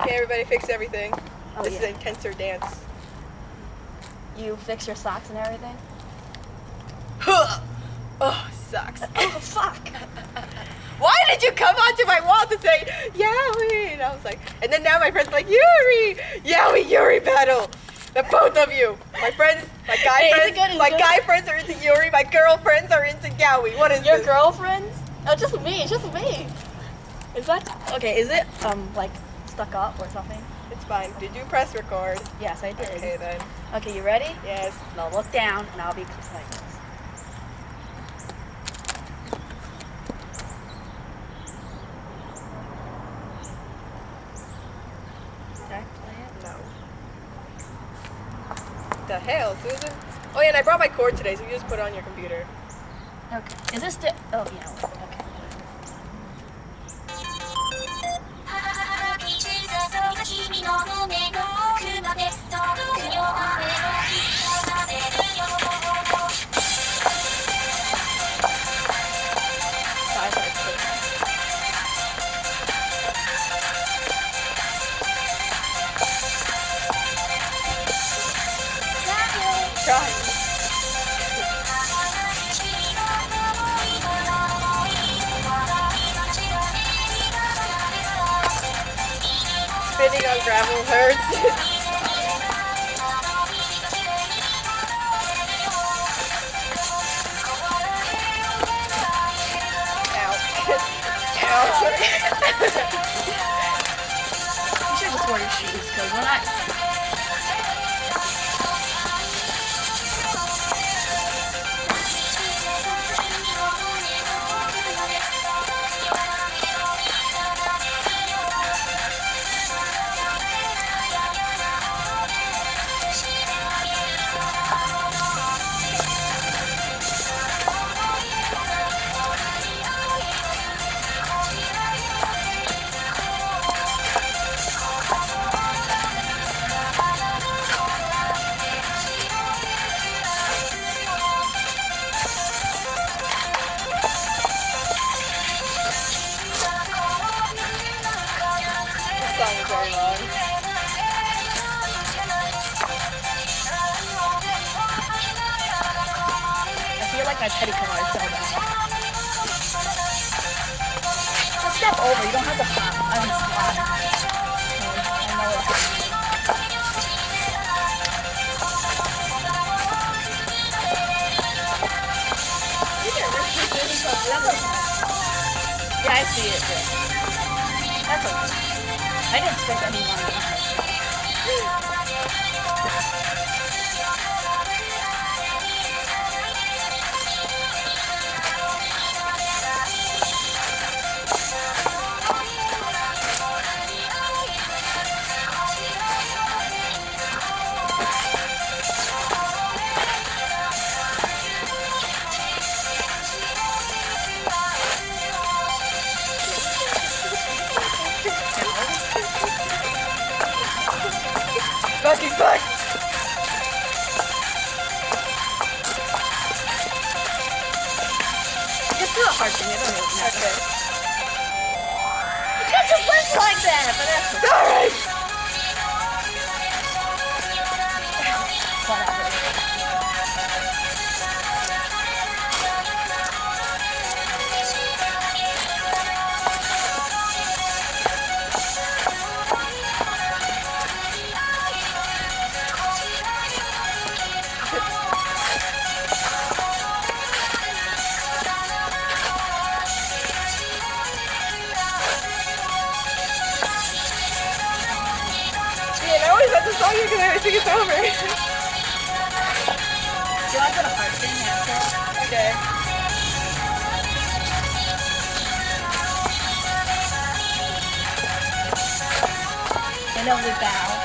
Okay, everybody fix everything. Oh, This yeah. is an intenser dance. You fix your socks and everything? Oh, sucks. Oh, fuck. Why did you come onto my wall to say, Yowie? And I was like, and then now my friends are like, Yuri! Yowie, Yuri battle! The both of you. My friends, my guy Hey, is it friends, good? Is it my good? guy friends are into Yuri, my girlfriends are into Yowie. What is Your this? girlfriends? Oh, just me, just me. Is that, okay, is it, like, stuck up or something? It's fine. Did you press record? Yes, I did. Okay, then. Okay, you ready? Yes. Now look down, and I'll be like this. Did I play it? No. The hell, Susan? Oh yeah, and I brought my cord today, so you just put it on your computer. Okay. Is this still, oh, yeah, okay. 君の胸の奥まで届くよ雨の日奏でるよ Size like this. Try. Spinning on gravel hurts. You should just wear your shoes, because when I... This song is very long. I feel like my petticoat is so bad. Just step over, you don't have to pop. I mean, squat. I know it's... Yeah, I see it. That's okay. I didn't spend any money on it. Fucking fuck! Just do a hard thing, it don't really matter. Okay. You can't just live like that, but that's Sorry! whatever. Yeah, and I always have the song because I always think it's over. Do you want to put a heart thing after? Okay. And then we bow.